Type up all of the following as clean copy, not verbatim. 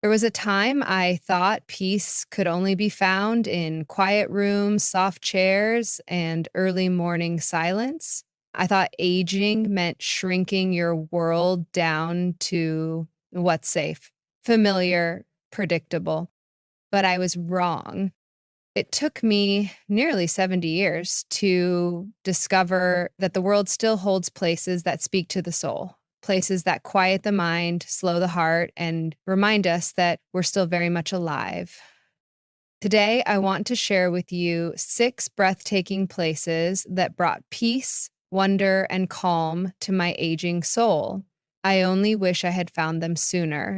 There was a time I thought peace could only be found in quiet rooms, soft chairs, and early morning silence. I thought aging meant shrinking your world down to what's safe, familiar, predictable. But I was wrong. It took me nearly 70 years to discover that the world still holds places that speak to the soul, places that quiet the mind, slow the heart, and remind us that we're still very much alive. Today, I want to share with you 6 breathtaking places that brought peace, wonder, and calm to my aging soul. I only wish I had found them sooner.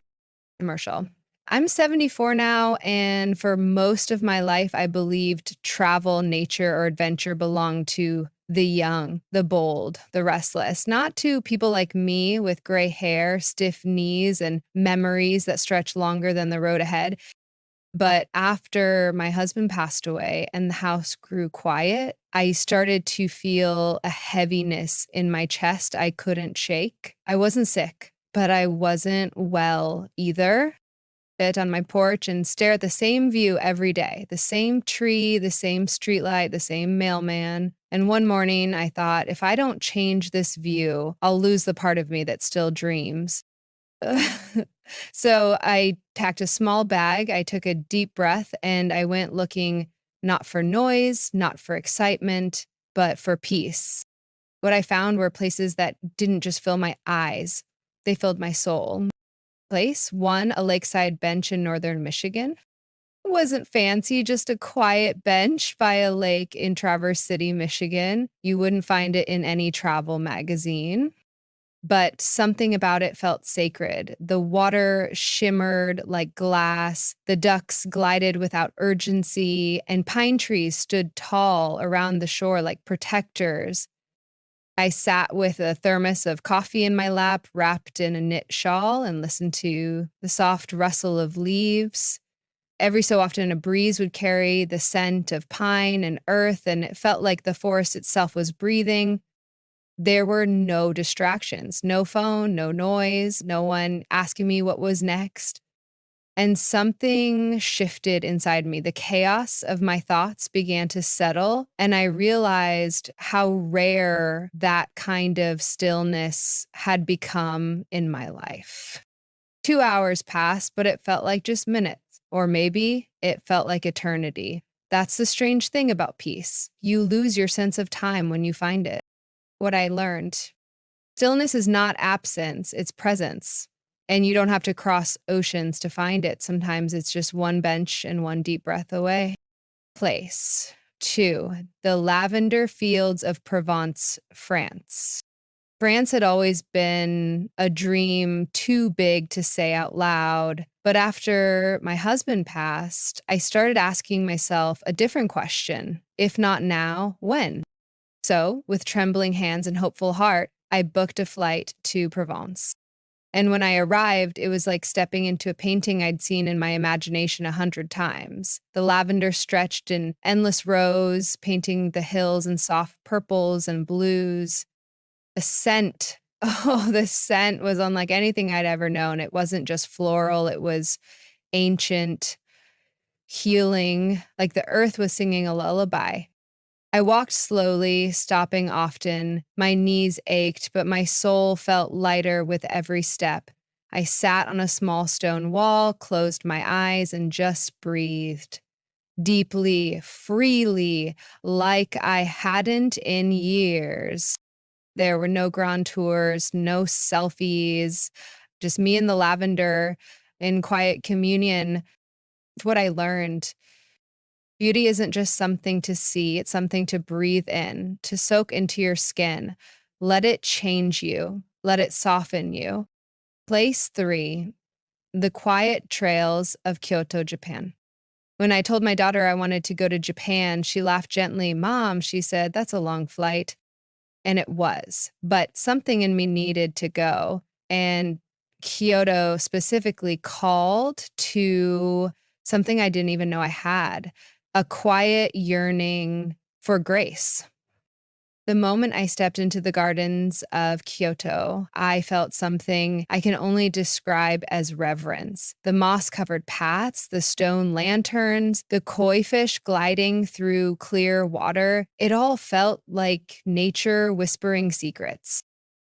Commercial. I'm 74 now, and for most of my life, I believed travel, nature, or adventure belonged to the young, the bold, the restless, not to people like me with gray hair, stiff knees, and memories that stretch longer than the road ahead. But after my husband passed away and the house grew quiet, I started to feel a heaviness in my chest I couldn't shake. I wasn't sick, but I wasn't well either. Sit on my porch and stare at the same view every day, the same tree, the same streetlight, the same mailman. And one morning I thought, if I don't change this view, I'll lose the part of me that still dreams. So I packed a small bag, I took a deep breath, and I went looking not for noise, not for excitement, but for peace. What I found were places that didn't just fill my eyes, they filled my soul. Place one, a lakeside bench in northern Michigan. It wasn't fancy, just a quiet bench by a lake in Traverse City, Michigan. You wouldn't find it in any travel magazine, but something about it felt sacred. The water shimmered like glass, the ducks glided without urgency, and pine trees stood tall around the shore like protectors. I sat with a thermos of coffee in my lap, wrapped in a knit shawl, and listened to the soft rustle of leaves. Every so often, a breeze would carry the scent of pine and earth, and it felt like the forest itself was breathing. There were no distractions, no phone, no noise, no one asking me what was next. And something shifted inside me. The chaos of my thoughts began to settle, and I realized how rare that kind of stillness had become in my life. 2 hours passed, but it felt like just minutes, or maybe it felt like eternity. That's the strange thing about peace. You lose your sense of time when you find it. What I learned: stillness is not absence, it's presence. And you don't have to cross oceans to find it. Sometimes it's just one bench and one deep breath away. Place 2, the lavender fields of Provence, France. France had always been a dream too big to say out loud. But after my husband passed, I started asking myself a different question. If not now, when? So, with trembling hands and hopeful heart, I booked a flight to Provence. And when I arrived, it was like stepping into a painting I'd seen in my imagination 100 times. The lavender stretched in endless rows, painting the hills in soft purples and blues. The scent, the scent was unlike anything I'd ever known. It wasn't just floral, it was ancient, healing, like the earth was singing a lullaby. I walked slowly, stopping often. My knees ached, but my soul felt lighter with every step. I sat on a small stone wall, closed my eyes, and just breathed. Deeply, freely, like I hadn't in years. There were no grand tours, no selfies, just me and the lavender in quiet communion. What I learned: beauty isn't just something to see, it's something to breathe in, to soak into your skin. Let it change you, let it soften you. Place 3, the quiet trails of Kyoto, Japan. When I told my daughter I wanted to go to Japan, she laughed gently. "Mom," she said, "that's a long flight." And it was, but something in me needed to go. And Kyoto specifically called to something I didn't even know I had: a quiet yearning for grace. The moment I stepped into the gardens of Kyoto, I felt something I can only describe as reverence. The moss covered paths, the stone lanterns, the koi fish gliding through clear water, it all felt like nature whispering secrets.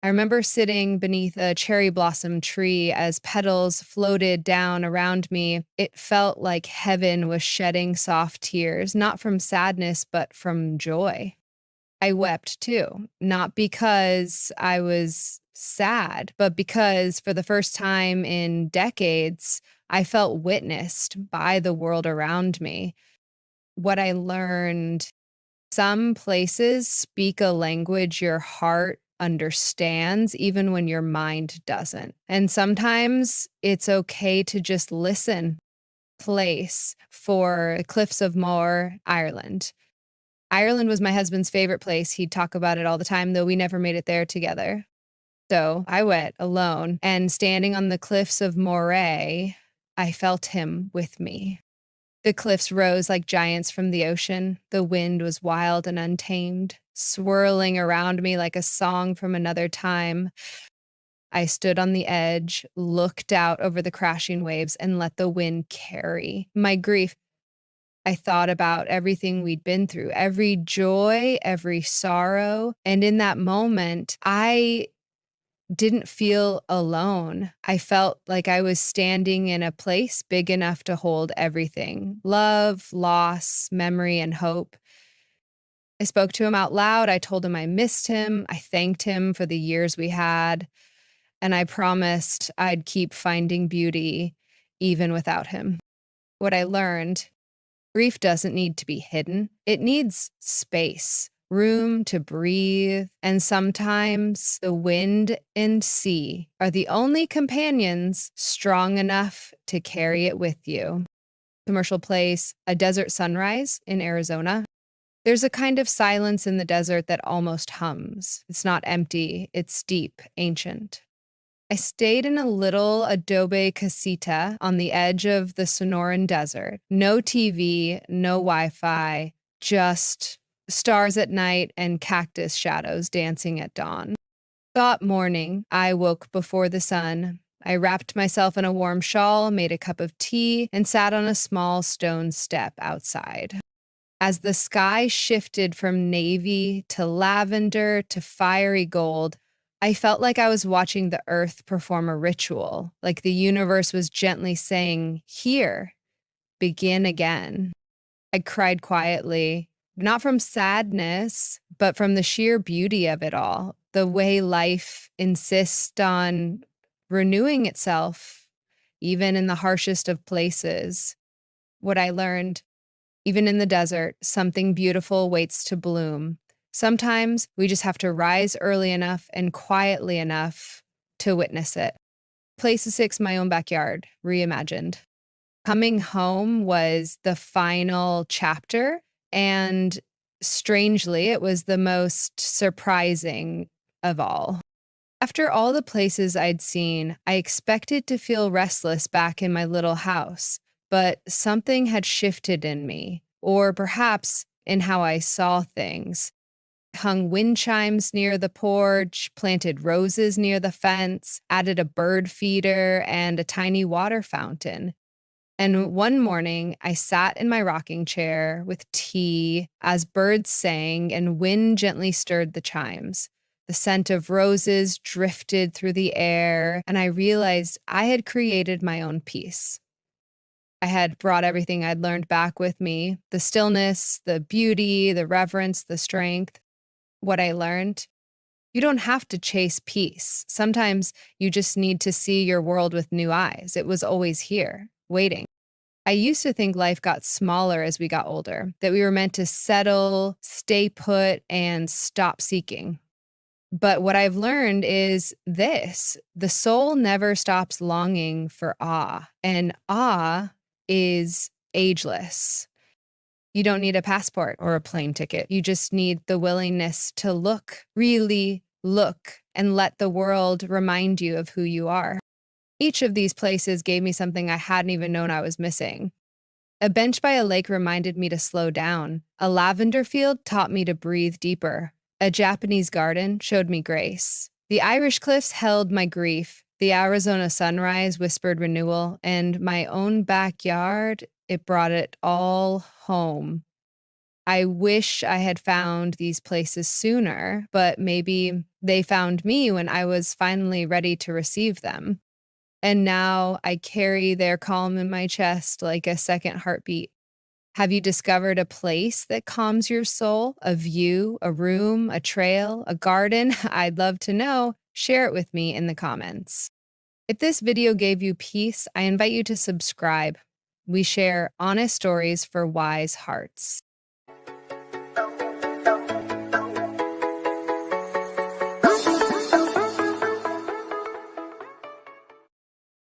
I remember sitting beneath a cherry blossom tree as petals floated down around me. It felt like heaven was shedding soft tears, not from sadness, but from joy. I wept too, not because I was sad, but because for the first time in decades, I felt witnessed by the world around me. What I learned, some places speak a language your heart understands, even when your mind doesn't. And sometimes it's okay to just listen. Place for Cliffs of Moher, Ireland. Ireland was my husband's favorite place. He'd talk about it all the time, though we never made it there together. So I went alone, and standing on the cliffs of Moray, I felt him with me. The cliffs rose like giants from the ocean. The wind was wild and untamed, swirling around me like a song from another time. I stood on the edge, looked out over the crashing waves, and let the wind carry my grief. I thought about everything we'd been through, every joy, every sorrow. And in that moment, I didn't feel alone. I felt like I was standing in a place big enough to hold everything: love, loss, memory, and hope. I spoke to him out loud. I told him I missed him. I thanked him for the years we had. And I promised I'd keep finding beauty even without him. What I learned: grief doesn't need to be hidden. It needs space, room to breathe. And sometimes the wind and sea are the only companions strong enough to carry it with you. Commercial place, a desert sunrise in Arizona. There's a kind of silence in the desert that almost hums. It's not empty, it's deep, ancient. I stayed in a little adobe casita on the edge of the Sonoran Desert. No TV, no Wi-Fi, just stars at night and cactus shadows dancing at dawn. That morning, I woke before the sun. I wrapped myself in a warm shawl, made a cup of tea, and sat on a small stone step outside. As the sky shifted from navy to lavender to fiery gold, I felt like I was watching the earth perform a ritual, like the universe was gently saying, "Here, begin again." I cried quietly, not from sadness, but from the sheer beauty of it all, the way life insists on renewing itself, even in the harshest of places. What I learned: even in the desert, something beautiful waits to bloom. Sometimes we just have to rise early enough and quietly enough to witness it. Place 6, my own backyard, reimagined. Coming home was the final chapter, and strangely, it was the most surprising of all. After all the places I'd seen, I expected to feel restless back in my little house, but something had shifted in me, or perhaps in how I saw things. Hung wind chimes near the porch, planted roses near the fence, added a bird feeder and a tiny water fountain. And one morning, I sat in my rocking chair with tea as birds sang and wind gently stirred the chimes. The scent of roses drifted through the air, and I realized I had created my own peace. I had brought everything I'd learned back with me: the stillness, the beauty, the reverence, the strength. What I learned: you don't have to chase peace. Sometimes you just need to see your world with new eyes. It was always here, waiting. I used to think life got smaller as we got older, that we were meant to settle, stay put, and stop seeking. But what I've learned is this: the soul never stops longing for awe, and awe is ageless. You don't need a passport or a plane ticket. You just need the willingness to look, really look, and let the world remind you of who you are. Each of these places gave me something I hadn't even known I was missing. A bench by a lake reminded me to slow down. A lavender field taught me to breathe deeper. A Japanese garden showed me grace. The Irish cliffs held my grief. The Arizona sunrise whispered renewal, and my own backyard, it brought it all home. I wish I had found these places sooner, but maybe they found me when I was finally ready to receive them. And now I carry their calm in my chest like a second heartbeat. Have you discovered a place that calms your soul? A view, a room, a trail, a garden? I'd love to know. Share it with me in the comments. If this video gave you peace, I invite you to subscribe. We share honest stories for wise hearts.